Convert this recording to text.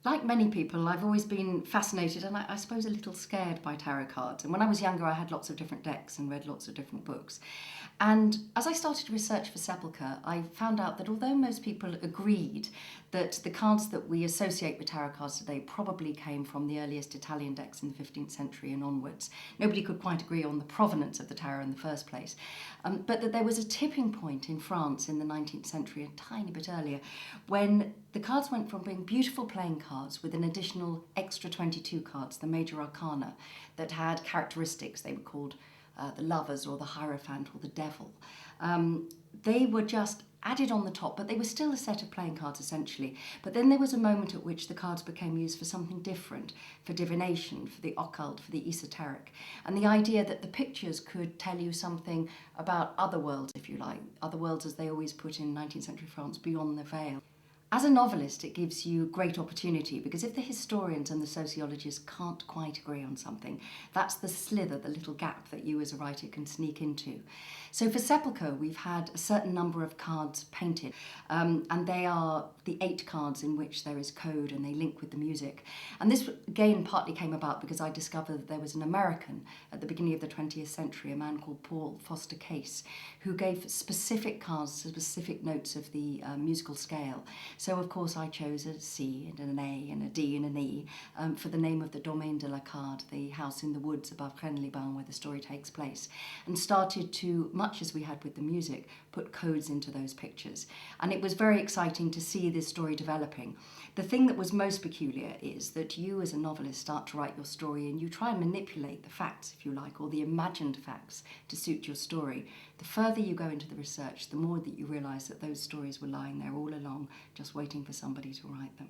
Like many people, I've always been fascinated and I suppose a little scared by tarot cards. And when I was younger, I had lots of different decks and read lots of different books. And as I started to research for Sepulchre, I found out that although most people agreed that the cards that we associate with tarot cards today probably came from the earliest Italian decks in the 15th century and onwards, nobody could quite agree on the provenance of the tarot in the first place. But that there was a tipping point in France in the 19th century, a tiny bit earlier, when the cards went from being beautiful playing cards with an additional extra 22 cards, the major arcana, that had characteristics. They were called the lovers or the hierophant or the devil. They were just added on the top, but they were still a set of playing cards essentially. But then there was a moment at which the cards became used for something different, for divination, for the occult, for the esoteric. And the idea that the pictures could tell you something about other worlds, if you like, other worlds as they always put in 19th century France, beyond the veil. As a novelist, it gives you great opportunity because if the historians and the sociologists can't quite agree on something, that's the slither, the little gap that you as a writer can sneak into. So for Sepulchre, we've had a certain number of cards painted, and they are the 8 cards in which there is code and they link with the music. And this again partly came about because I discovered that there was an American at the beginning of the 20th century, a man called Paul Foster Case, who gave specific cards, specific notes of the musical scale. So of course I chose a C and an A and a D and an E for the name of the Domaine de la Cade, the house in the woods above Crenleybourne where the story takes place, and started to, much as we had with the music, put codes into those pictures. And it was very exciting to see this story developing. The thing that was most peculiar is that you as a novelist start to write your story and you try and manipulate the facts, if you like, or the imagined facts to suit your story. The further you go into the research, the more that you realise that those stories were lying there all along, just waiting for somebody to write them.